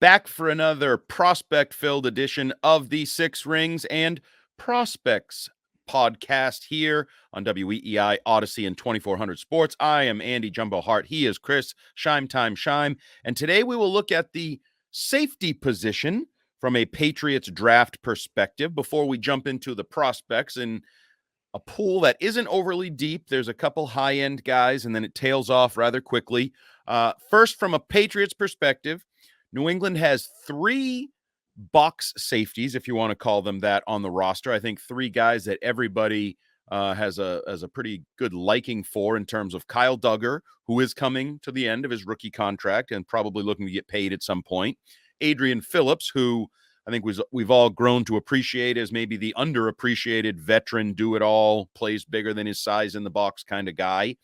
back for another prospect-filled edition of the Six Rings and Prospects podcast here on WEEI, Odyssey, and 2400 Sports. I am Andy Jumbo Hart. He is Chris Shime. And today we will look at the safety position from a Patriots draft perspective before we jump into the prospects in a pool that isn't overly deep. There's a couple high-end guys, and then it tails off rather quickly. First, from a Patriots perspective, New England has three box safeties, if you want to call them that, on the roster. I think three guys that everybody has a pretty good liking for in terms of Kyle Duggar, who is coming to the end of his rookie contract and probably looking to get paid at some point. Adrian Phillips, who I think we've all grown to appreciate as maybe the underappreciated veteran, do-it-all, plays bigger than his size in the box kind of guy.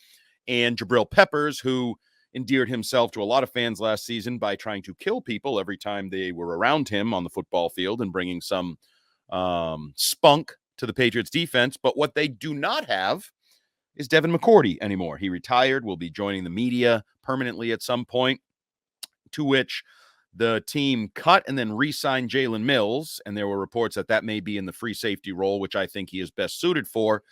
And Jabril Peppers, who endeared himself to a lot of fans last season by trying to kill people every time they were around him on the football field and bringing some spunk to the Patriots defense. But what they do not have is Devin McCourty anymore. He retired, will be joining the media permanently at some point, to which the team cut and then re-signed Jalen Mills, and there were reports that may be in the free safety role, which I think he is best suited for.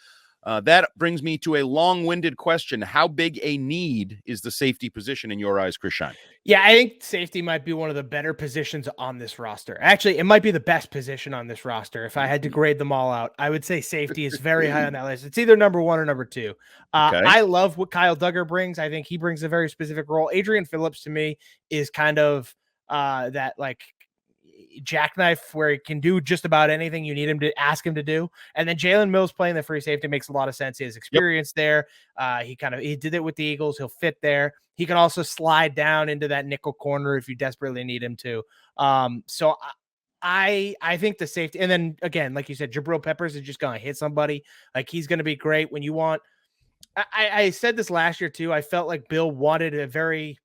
That brings me to a long-winded question. How big a need is the safety position in your eyes, Chris Shine? Yeah, I think safety might be one of the better positions on this roster. Actually, it might be the best position on this roster. If I had to grade them all out, I would say safety is very high on that list. It's either number one or number two. Okay. I love what Kyle Duggar brings. I think he brings a very specific role. Adrian Phillips, to me, is kind of that like jackknife where he can do just about anything you need him to ask him to do. And then Jalen Mills playing the free safety makes a lot of sense. He has experience there. He did it with the Eagles. He'll fit there. He can also slide down into that nickel corner if you desperately need him to. So I think the safety, and then again, like you said, Jabril Peppers is just going to hit somebody. Like he's going to be great when you want. I said this last year too. I felt like Bill wanted a very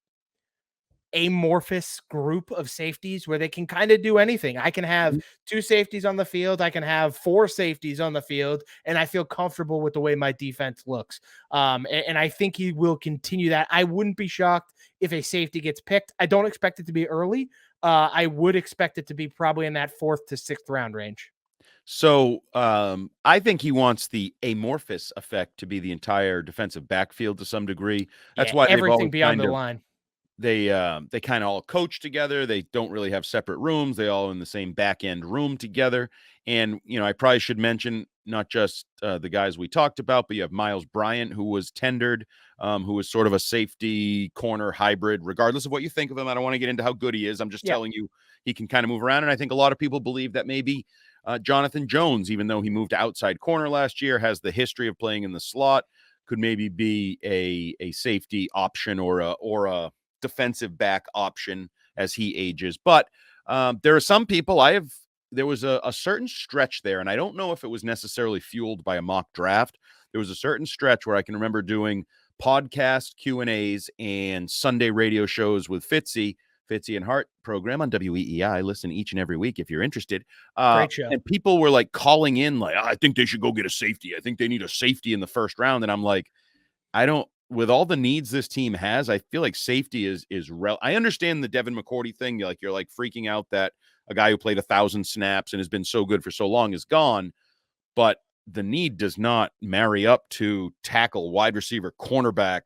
amorphous group of safeties where they can kind of do anything. I can have two safeties on the field. I can have four safeties on the field, and I feel comfortable with the way my defense looks. And I think he will continue that. I wouldn't be shocked if a safety gets picked. I don't expect it to be early. I would expect it to be probably in that 4th to 6th round range. So I think he wants the amorphous effect to be the entire defensive backfield to some degree. That's why everything beyond the line. They kind of all coach together. They don't really have separate rooms. They all in the same back end room together. And, I probably should mention not just the guys we talked about, but you have Miles Bryant, who was tendered, who was sort of a safety corner hybrid, regardless of what you think of him. I don't want to get into how good he is. I'm just telling you, he can kind of move around. And I think a lot of people believe that maybe Jonathan Jones, even though he moved to outside corner last year, has the history of playing in the slot, could maybe be a safety option or a defensive back option as he ages. But there are some people there was a certain stretch there, and I don't know if it was necessarily fueled by a mock draft. There was a certain stretch where I can remember doing podcast Q&As and Sunday radio shows with Fitzy and Hart program on WEEI. Listen each and every week if you're interested. Great show. And people were like calling in like, I think they should go get a safety. I think they need a safety in the first round. And I'm like, with all the needs this team has, I feel like safety is I understand the Devin McCourty thing. You're like freaking out that a guy who played 1,000 snaps and has been so good for so long is gone, but the need does not marry up to tackle, wide receiver, cornerback,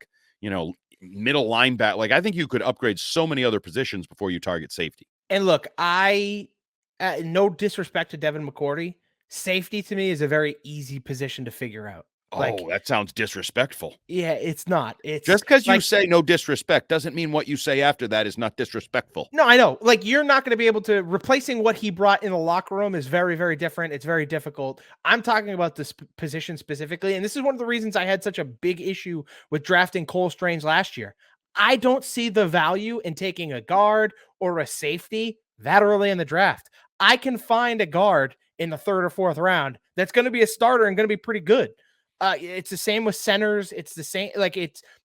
middle linebacker. Like I think you could upgrade so many other positions before you target safety. And look, no disrespect to Devin McCourty, safety to me is a very easy position to figure out. That sounds disrespectful. Yeah, it's not. It's just because you say no disrespect doesn't mean what you say after that is not disrespectful. No, I know. Like you're not going to be able to replacing what he brought in the locker room is very, very different. It's very difficult. I'm talking about this position specifically, and this is one of the reasons I had such a big issue with drafting Cole Strange last year. I don't see the value in taking a guard or a safety that early in the draft. I can find a guard in the 3rd or 4th round that's going to be a starter and going to be pretty good. It's the same with centers. It's the same.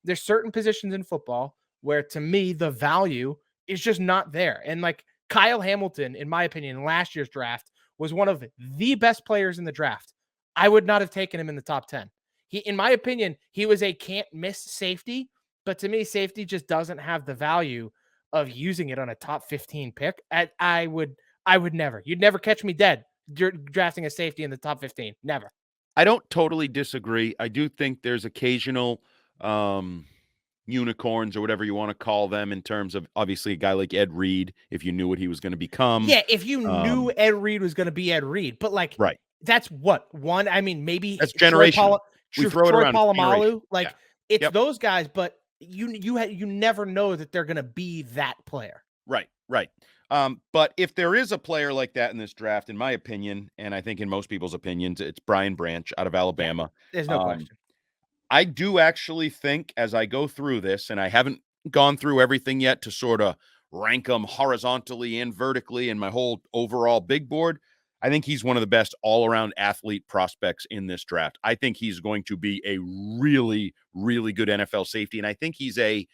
There's certain positions in football where to me, the value is just not there. And like Kyle Hamilton, in my opinion, in last year's draft was one of the best players in the draft. I would not have taken him in the top 10. In my opinion, he was a can't miss safety, but to me, safety just doesn't have the value of using it on a top 15 pick, I would never. You'd never catch me dead drafting a safety in the top 15. Never. I don't totally disagree. I do think there's occasional unicorns or whatever you want to call them in terms of obviously a guy like Ed Reed, if you knew what he was going to become. Yeah, if you knew Ed Reed was going to be Ed Reed, but like Right. that's what one. I mean, maybe That's generational. We throw it Troy around. It's generation. Polamalu, like Yeah. it's Yep. those guys, but you never know that they're going to be that player. Right. Right. But if there is a player like that in this draft, in my opinion, and I think in most people's opinions, it's Brian Branch out of Alabama. There's no question. I do actually think as I go through this, and I haven't gone through everything yet to sort of rank them horizontally and vertically in my whole overall big board. I think he's one of the best all-around athlete prospects in this draft. I think he's going to be a really, really good NFL safety. And I think he's a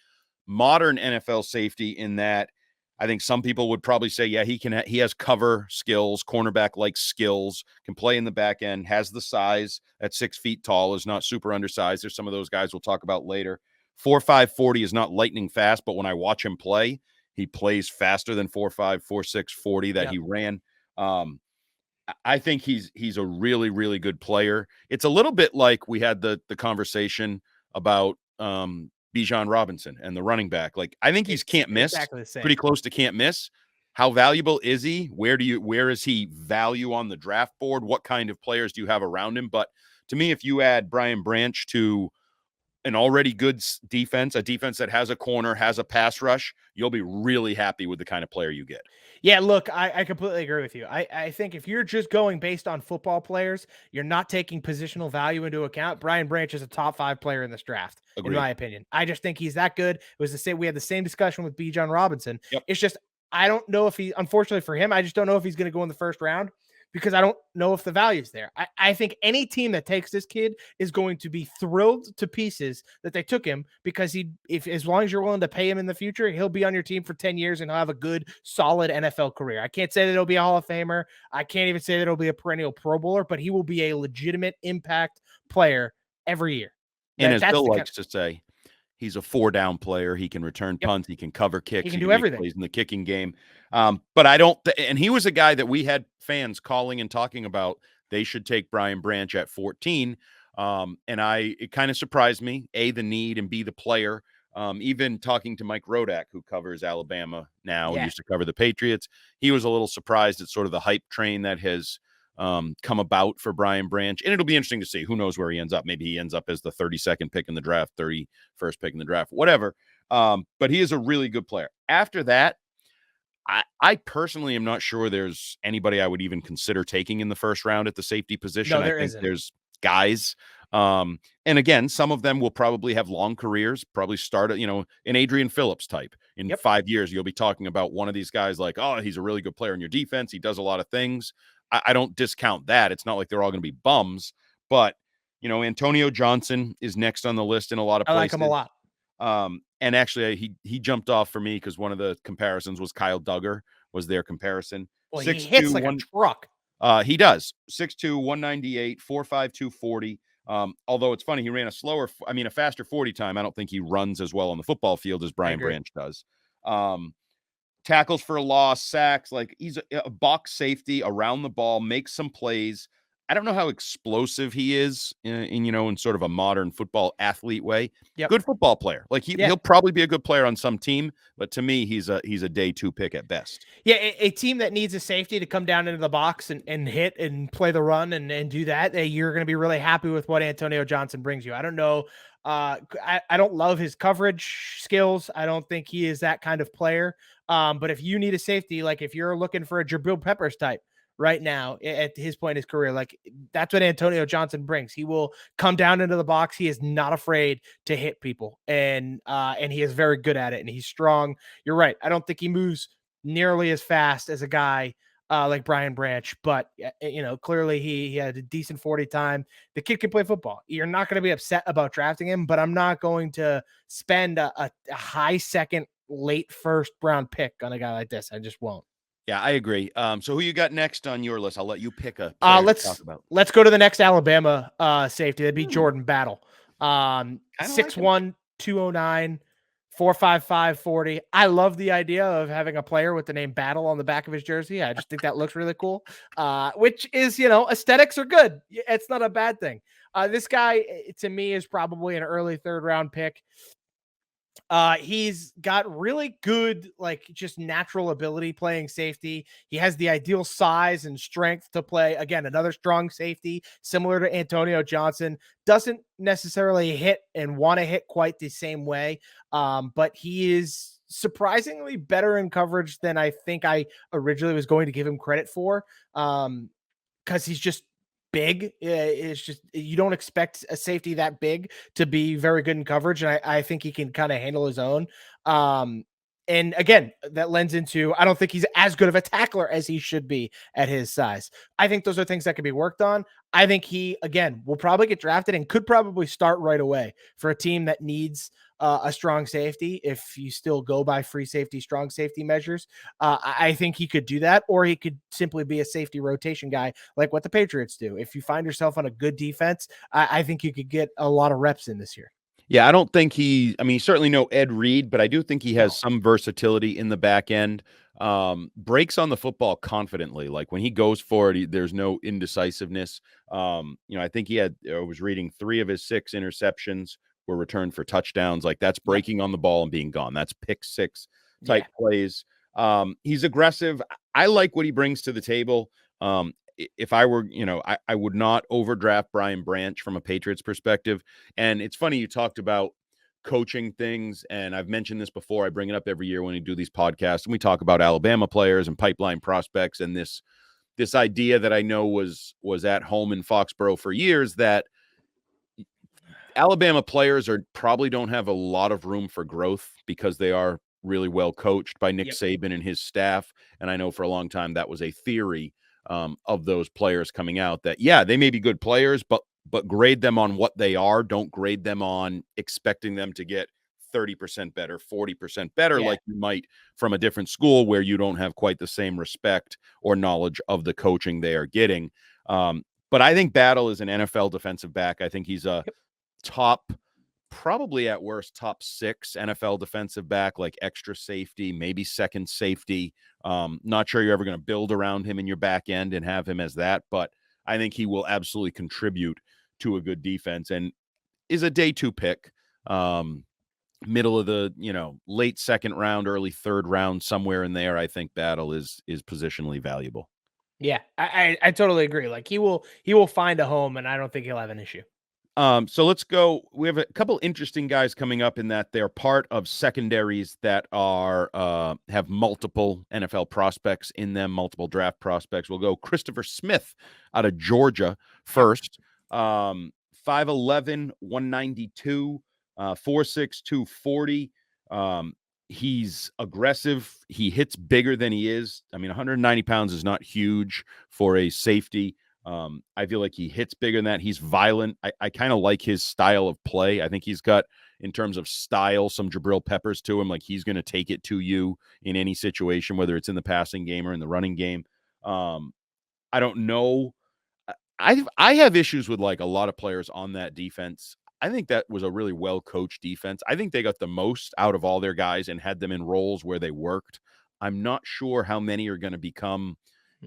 modern NFL safety in that I think some people would probably say, yeah, he has cover skills, cornerback-like skills, can play in the back end, has the size at 6 feet tall, is not super undersized. There's some of those guys we'll talk about later. 4.5 40 is not lightning fast, but when I watch him play, he plays faster than 4.5, 4.6 40 that he ran. I think he's a really, really good player. It's a little bit like we had the conversation about Bijan Robinson and the running back. Like, I think he's can't miss, exactly the same. Pretty close to can't miss. How valuable is he? Where is he value on the draft board? What kind of players do you have around him? But to me, if you add Brian Branch to an already good defense, a defense that has a corner, has a pass rush, you'll be really happy with the kind of player you get. Yeah, look, I completely agree with you. I think if you're just going based on football players, you're not taking positional value into account. Brian Branch is a top 5 player in this draft, Agreed. in my opinion. I just think he's that good. It was the same. We had the same discussion with Bijan Robinson. Yep. It's just I don't know if unfortunately for him, I just don't know if he's going to go in the first round because I don't know if the value's there. I think any team that takes this kid is going to be thrilled to pieces that they took him because if as long as you're willing to pay him in the future, he'll be on your team for 10 years and he'll have a good, solid NFL career. I can't say that he'll be a Hall of Famer. I can't even say that he'll be a perennial Pro Bowler, but he will be a legitimate impact player every year. And as Bill likes to say, he's a 4-down player. He can return punts. He can cover kicks. He can do everything. Plays in the kicking game. But I don't. And he was a guy that we had fans calling and talking about. They should take Brian Branch at 14. And it kind of surprised me. A, the need, and B, the player. Even talking to Mike Rodak, who covers Alabama now, used to cover the Patriots. He was a little surprised at sort of the hype train that has come about for Brian Branch. And it'll be interesting to see. Who knows where he ends up. Maybe he ends up as the 32nd pick in the draft, 31st pick in the draft, whatever. But he is a really good player. After that, I personally am not sure there's anybody I would even consider taking in the first round at the safety position. No, I think there's guys. And again, some of them will probably have long careers, probably start at, an Adrian Phillips type. In 5 years, you'll be talking about one of these guys like, oh, he's a really good player in your defense. He does a lot of things. I don't discount that. It's not like they're all going to be bums, but Antonio Johnson is next on the list in a lot of places. I like him a lot. And actually he jumped off for me because one of the comparisons was Kyle Duggar was their comparison. Well, 6'2", he hits like a truck. He does. 6'2", 198, 4.5, 240. Although it's funny, he ran a faster 40 time. I don't think he runs as well on the football field as Brian Branch does. Tackles for a loss, sacks, like he's a box safety around the ball, makes some plays. I don't know how explosive he is in sort of a modern football athlete way. Good football player. Like he'll probably be a good player on some team, but to me, he's a day 2 pick at best. Yeah, a team that needs a safety to come down into the box and hit and play the run and do that, you're going to be really happy with what Antonio Johnson brings you. I don't know. I don't love his coverage skills. I don't think he is that kind of player. But if you need a safety, like if you're looking for a Jabril Peppers type, right now at his point in his career, like that's what Antonio Johnson brings. He will come down into the box. He is not afraid to hit people, and he is very good at it, and he's strong. You're right. I don't think he moves nearly as fast as a guy like Brian Branch, but clearly he had a decent 40 time. The kid can play football. You're not going to be upset about drafting him, but I'm not going to spend a high second, late first round pick on a guy like this. I just won't. Yeah, I agree. So who you got next on your list? I'll let you pick a player to talk about. Let's go to the next Alabama safety. That'd be Jordan Battle. 6'1", 209, 4.55 40. I love the idea of having a player with the name Battle on the back of his jersey. I just think that looks really cool. Which is, aesthetics are good. It's not a bad thing. This guy to me is probably an early third round pick. He's got really good, like, just natural ability playing safety. He has the ideal size and strength to play, again, another strong safety, similar to Antonio Johnson. Doesn't necessarily hit and want to hit quite the same way, but he is surprisingly better in coverage than I think I originally was going to give him credit for. Because he's just big. It's just you don't expect a safety that big to be very good in coverage, and I think he can kind of handle his own. And again, that lends into I don't think he's as good of a tackler as he should be at his size. I think those are things that can be worked on. I think he again will probably get drafted and could probably start right away for a team that needs a strong safety. If you still go by free safety, strong safety measures, I think he could do that, or he could simply be a safety rotation guy like what the Patriots do. If you find yourself on a good defense, I think you could get a lot of reps in this year. Yeah, I don't think he's certainly no Ed Reed, but I do think he has No. some versatility in the back end. Breaks on the football confidently. Like when he goes for it, there's no indecisiveness. I think I was reading 3 of his 6 interceptions were returned for touchdowns. Like that's Yep. breaking on the ball and being gone. That's pick 6 type Yeah. plays. He's aggressive. I like what he brings to the table. If I were, I would not overdraft Brian Branch from a Patriots perspective. And it's funny you talked about coaching things, and I've mentioned this before. I bring it up every year when we do these podcasts, and we talk about Alabama players and pipeline prospects, and this idea that I know was at home in Foxborough for years, that Alabama players probably don't have a lot of room for growth because they are really well coached by Nick Yep. Saban and his staff. And I know for a long time that was a theory of those players coming out, that they may be good players, but grade them on what they are. Don't grade them on expecting them to get 30% better, 40% better, Yeah. like you might from a different school where you don't have quite the same respect or knowledge of the coaching they are getting. But I think Battle is an NFL defensive back. I think he's a Yep. top, probably at worst, top 6 NFL defensive back, like extra safety, maybe second safety. Not sure you're ever going to build around him in your back end and have him as that, but I think he will absolutely contribute to a good defense and is a day 2 pick. Middle of the, late second round, early third round, somewhere in there. I think Battle is positionally valuable. Yeah. I totally agree. Like he will find a home, and I don't think he'll have an issue. So let's go. We have a couple interesting guys coming up in that they're part of secondaries that are have multiple NFL prospects in them, multiple draft prospects. We'll go Christopher Smith out of Georgia first. 5'11", 192, 4'6", 240. He's aggressive. He hits bigger than he is. I mean, 190 pounds is not huge for a safety. I feel like he hits bigger than that. He's violent. I kind of like his style of play. I think he's got, in terms of style, some Jabril Peppers to him. Like he's going to take it to you in any situation, whether it's in the passing game or in the running game. I don't know. I have issues with like a lot of players on that defense. I think that was a really well coached defense. I think they got the most out of all their guys and had them in roles where they worked. I'm not sure how many are going to become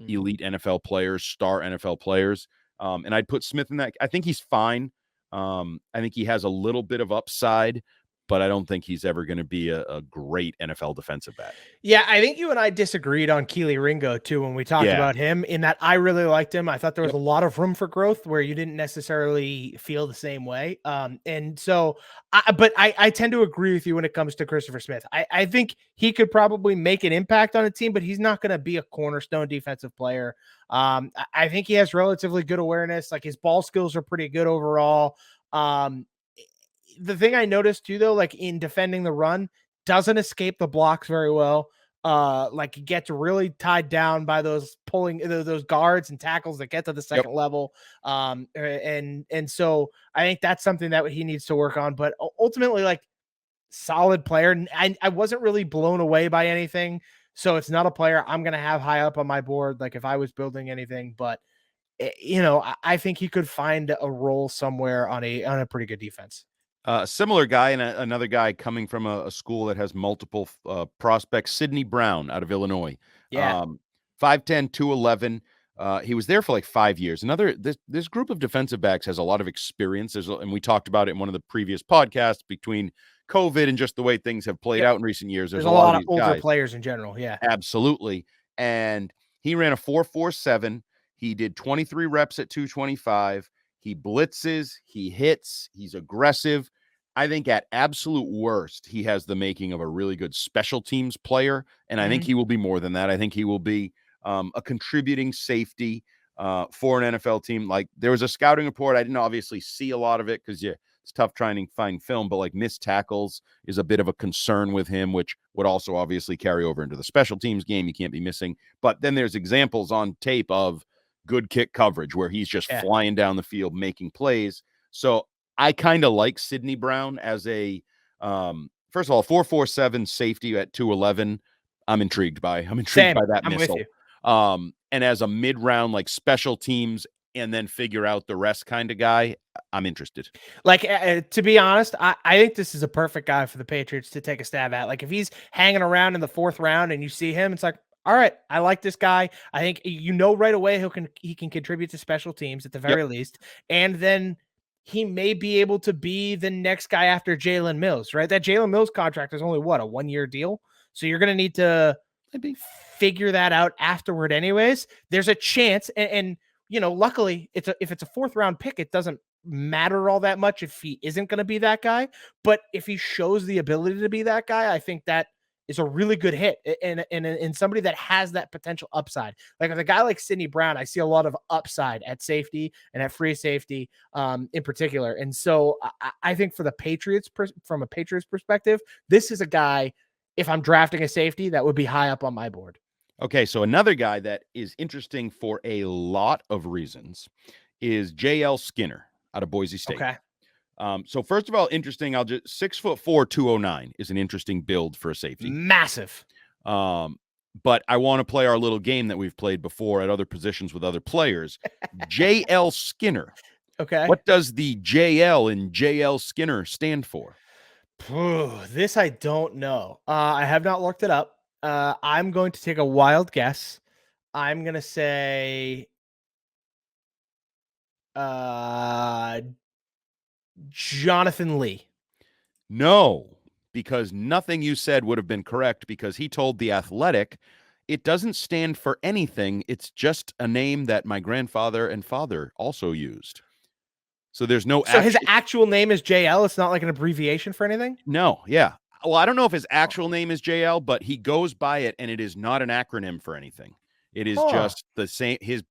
elite NFL players, star NFL players. And I'd put Smith in that. I think he's fine. I think he has a little bit of upside, but I don't think he's ever going to be a great NFL defensive back. Yeah, I think you and I disagreed on Keely Ringo too when we talked Yeah. about him, in that I really liked him. I thought there was Yep. a lot of room for growth where you didn't necessarily feel the same way. And so, I tend to agree with you when it comes to Christopher Smith. I think he could probably make an impact on a team, but he's not going to be a cornerstone defensive player. I think he has relatively good awareness. Like his ball skills are pretty good overall. The thing I noticed too, though, like in defending the run, doesn't escape the blocks very well. Like he gets really tied down by those pulling those guards and tackles that get to the second level. And so I think that's something that he needs to work on. But ultimately, like solid player. And I wasn't really blown away by anything. So it's not a player I'm gonna have high up on my board, like if I was building anything, but I think he could find a role somewhere on a pretty good defense. A similar guy and another guy coming from a school that has multiple prospects, Sidney Brown out of Illinois. Yeah. Um, 5'10", 211. He was there for like 5 years. This group of defensive backs has a lot of experience. And we talked about it in one of the previous podcasts between COVID and just the way things have played Yep. out in recent years. There's There's a a lot of lot of these older guys. players in general. Yeah. Absolutely. And he ran a 4.47. He did 23 reps at 225. He blitzes, he hits, he's aggressive. I think at absolute worst, he has the making of a really good special teams player. And I think Mhm. he will be more than that. I think he will be a contributing safety for an NFL team. Like there was a scouting report. I didn't obviously see a lot of it because it's tough trying to find film, but like missed tackles is a bit of a concern with him, which would also obviously carry over into the special teams game. You can't be missing. But then there's examples on tape of good kick coverage where he's just Yeah. flying down the field making plays. So I kind of like Sidney Brown as a first of all, 4.47 safety at 211. I'm intrigued by Same. that I'm with missile. you. And as a mid-round like special teams and then figure out the rest kind of guy, I'm interested. Like, to be honest, I think this is a perfect guy for the Patriots to take a stab at. Like, if he's hanging around in the 4th round and you see him, it's like, all right, I like this guy. I think right away he can contribute to special teams at the Yep. very least, and then he may be able to be the next guy after Jalen Mills, right? That Jalen Mills contract is only what, a 1-year deal, so you're going to need to Maybe. figure that out afterward, anyways. There's a chance, and luckily, if it's a 4th round pick, it doesn't matter all that much if he isn't going to be that guy. But if he shows the ability to be that guy, I think that is a really good hit and somebody that has that potential upside. Like with a guy like Sidney Brown, I see a lot of upside at safety and at free safety in particular. And so I think for the Patriots, from a Patriots perspective, this is a guy, if I'm drafting a safety, that would be high up on my board. Okay, so another guy that is interesting for a lot of reasons is J.L. Skinner out of Boise State. Okay. So first of all, interesting. 6'4", 209 is an interesting build for a safety. Massive. But I want to play our little game that we've played before at other positions with other players. J.L. Skinner. Okay. What does the J.L. in J.L. Skinner stand for? This I don't know. I have not looked it up. I'm going to take a wild guess. I'm gonna say Jonathan Lee. No, because nothing you said would have been correct because he told The Athletic it doesn't stand for anything. It's just a name that my grandfather and father also used. So there's no So his actual name is JL. It's not like an abbreviation for anything? No, yeah. Well, I don't know if his actual name is JL, but he goes by it, and it is not an acronym for anything. It is just the same. His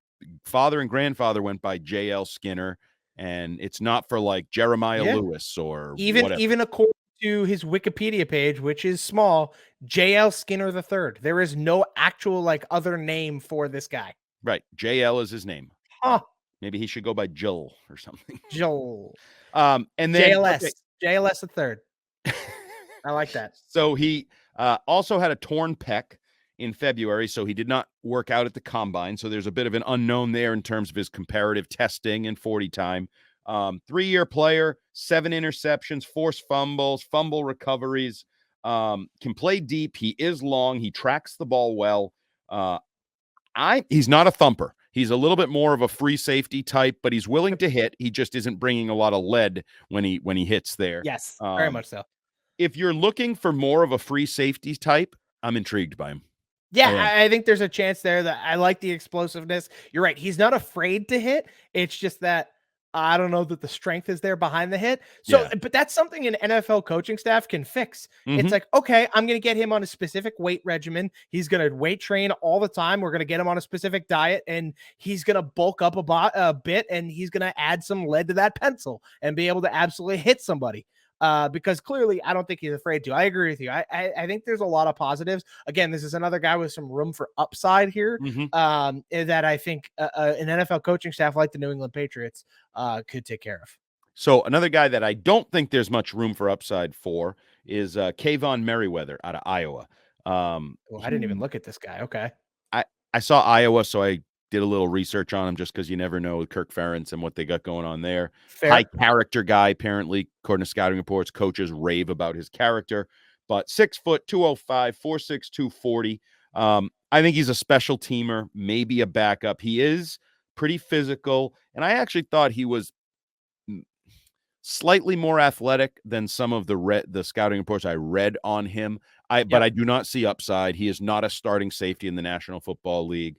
father and grandfather went by JL Skinner, and it's not for like Jeremiah Lewis or whatever. Even according to his Wikipedia page, which is small, JL Skinner III. There is no actual like other name for this guy. Right. JL is his name. Huh. Maybe he should go by Joel or something. Joel. And then JLS. JLS III. I like that. So he also had a torn pec in February, so he did not work out at the combine. So there's a bit of an unknown there in terms of his comparative testing and 40 time. 3-year player, 7 interceptions, forced fumbles, fumble recoveries, can play deep. He is long. He tracks the ball well. He's not a thumper. He's a little bit more of a free safety type, but he's willing to hit. He just isn't bringing a lot of lead when he hits there. Yes, very much so. If you're looking for more of a free safety type, I'm intrigued by him. Yeah, I think there's a chance there that I like the explosiveness. You're right. He's not afraid to hit. It's just that I don't know that the strength is there behind the hit. So, but that's something an NFL coaching staff can fix. It's like, okay, I'm going to get him on a specific weight regimen. He's going to weight train all the time. We're going to get him on a specific diet, and he's going to bulk up a bit, and he's going to add some lead to that pencil and be able to absolutely hit somebody. Because clearly I don't think he's afraid to. I agree with you. I think there's a lot of positives. Again, this is another guy with some room for upside here. That I think an NFL coaching staff like the New England Patriots could take care of. So another guy that I don't think there's much room for upside for is Kayvon Merriweather out of Iowa. I didn't even look at this guy. Okay. I saw Iowa, so I did a little research on him just because you never know with Kirk Ferentz and what they got going on there. High Fair. character guy, apparently, according to scouting reports. Coaches rave about his character. But 6 foot, 205, 4'6", 240. I think he's a special teamer, maybe a backup. He is pretty physical, and I actually thought he was slightly more athletic than some of the scouting reports I read on him. But I do not see upside. He is not a starting safety in the National Football League.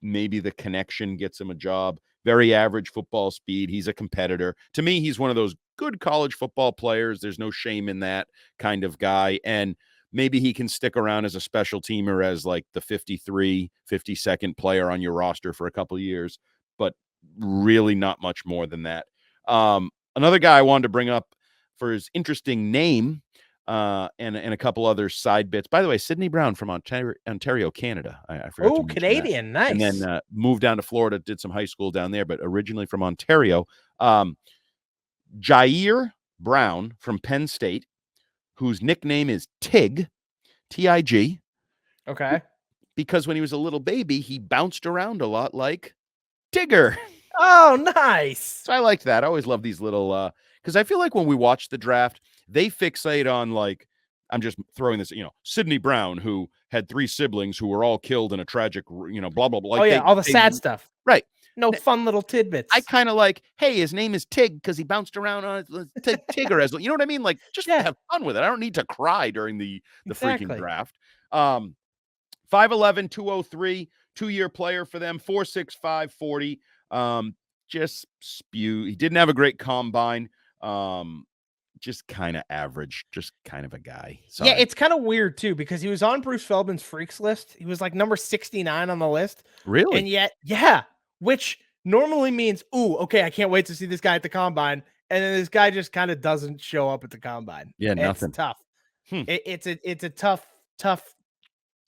Maybe the connection gets him a job. Very average football speed. He's a competitor. To me, he's one of those good college football players. There's no shame in that kind of guy. And maybe he can stick around as a special teamer as like the 52nd player on your roster for a couple of years, but really not much more than that. Another guy I wanted to bring up for his interesting name and a couple other side bits. By the way, Sidney Brown from Ontario, Canada. I forgot to mention Canadian. that. Nice. And then moved down to Florida, did some high school down there, but originally from Ontario. Jair Brown from Penn State, whose nickname is Tig, T-I-G. Okay. Because when he was a little baby, he bounced around a lot like Tigger. Oh, nice. So I liked that. I always love these little because I feel like when we watch the draft, they fixate on like, I'm just throwing this, Sidney Brown, who had 3 siblings who were all killed in a tragic, blah, blah, blah. Like all the sad stuff. Right. No fun little tidbits. I kind of like, hey, his name is Tig because he bounced around on Tigger as, you know what I mean? Like, just have fun with it. I don't need to cry during the freaking draft. 5'11", 203, 2-year player for them, 4'6", 40. Just spew. He didn't have a great combine. Just kind of average, just kind of a guy. Sorry. Yeah, it's kind of weird too because he was on Bruce Feldman's freaks list. He was like number 69 on the list. Really? And yet, which normally means, ooh, okay, I can't wait to see this guy at the combine. And then this guy just kind of doesn't show up at the combine. Yeah, nothing. It's tough. It's a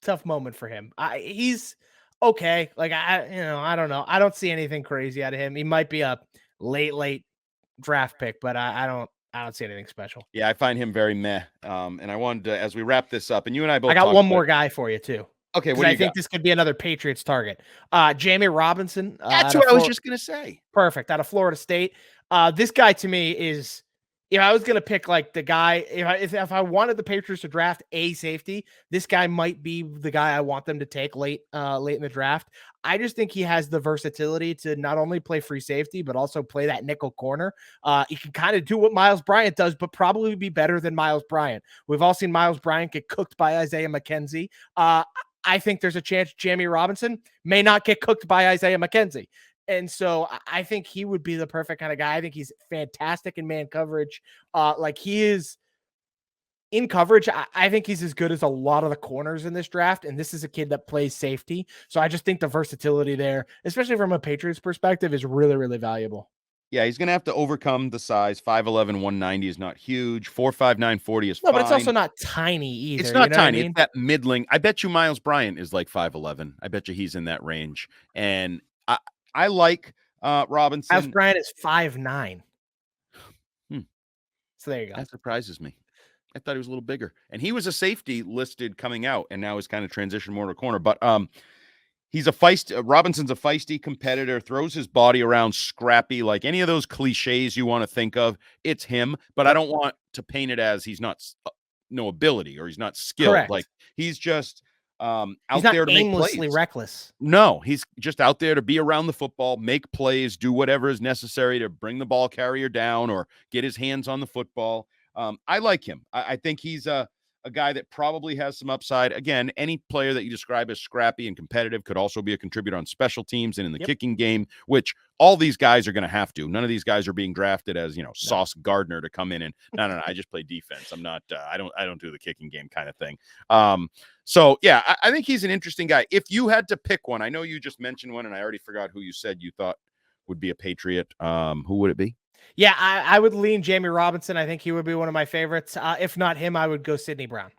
tough moment for him. He's okay. Like I don't know. I don't see anything crazy out of him. He might be a late draft pick, but I don't see anything special. Yeah, I find him very meh. And I wanted to, as we wrap this up, and you and I both. I got one more guy for you too. Okay, what do you think this could be another Patriots target. Jamie Robinson. That's what I was just gonna say. Perfect, out of Florida State. This guy to me is, if I was gonna pick like the guy, if I wanted the Patriots to draft a safety, this guy might be the guy I want them to take late in the draft. I just think he has the versatility to not only play free safety, but also play that nickel corner. He can kind of do what Miles Bryant does, but probably be better than Miles Bryant. We've all seen Miles Bryant get cooked by Isaiah McKenzie. I think there's a chance Jamie Robinson may not get cooked by Isaiah McKenzie. And so I think he would be the perfect kind of guy. I think he's fantastic in man coverage. Like he is in coverage. I think he's as good as a lot of the corners in this draft. And this is a kid that plays safety. So I just think the versatility there, especially from a Patriots perspective, is really, really valuable. Yeah, he's going to have to overcome the size. 5'11", 190 is not huge. 4'5", 940 is fine. But it's also not tiny either. It's not tiny. It's that middling. I bet you Miles Bryant is like 5'11". I bet you he's in that range. And I like Robinson. Miles Bryant is 5'9". So there you go. That surprises me. I thought he was a little bigger. And he was a safety listed coming out, and now he's kind of transitioned more to a corner. But he's Robinson's a feisty competitor, throws his body around, scrappy, like any of those cliches you want to think of. It's him, but I don't want to paint it as he's not no ability or he's not skilled. Correct. Like he's just out there to aimlessly make plays. Reckless. No, he's just out there to be around the football, make plays, do whatever is necessary to bring the ball carrier down or get his hands on the football. I like him. I think he's a guy that probably has some upside. Again, any player that you describe as scrappy and competitive could also be a contributor on special teams and in the kicking game, which all these guys are going to have to. None of these guys are being drafted as, Sauce Gardner to come in and no, I just play defense. I'm not, I don't do the kicking game kind of thing. So yeah, I think he's an interesting guy. If you had to pick one, I know you just mentioned one and I already forgot who you said you thought would be a Patriot. Who would it be? Yeah, I would lean Jamie Robinson. I think he would be one of my favorites. If not him, I would go Sidney Brown.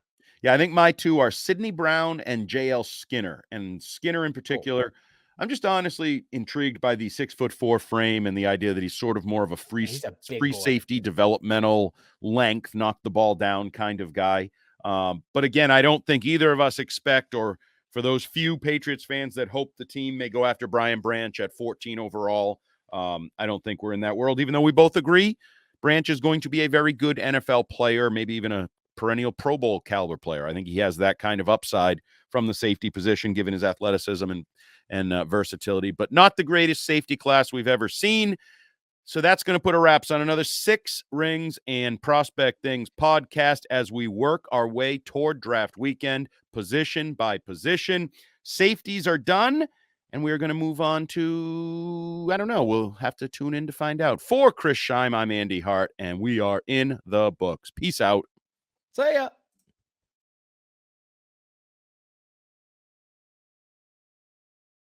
Yeah, I think my two are Sidney Brown and JL Skinner. And Skinner in particular, I'm just honestly intrigued by the 6'4" frame and the idea that he's sort of more of a free safety, developmental length, knock the ball down kind of guy. But again, I don't think either of us expect or for those few Patriots fans that hope the team may go after Brian Branch at 14 overall, I don't think we're in that world, even though we both agree Branch is going to be a very good NFL player, maybe even a perennial Pro Bowl caliber player. I think he has that kind of upside from the safety position, given his athleticism and versatility, but not the greatest safety class we've ever seen. So that's going to put a wraps on another 6 Rings and Prospect Things podcast as we work our way toward draft weekend, position by position. Safeties are done, and we're going to move on to, I don't know, we'll have to tune in to find out. For Chris Scheim, I'm Andy Hart, and we are in the books. Peace out. See ya.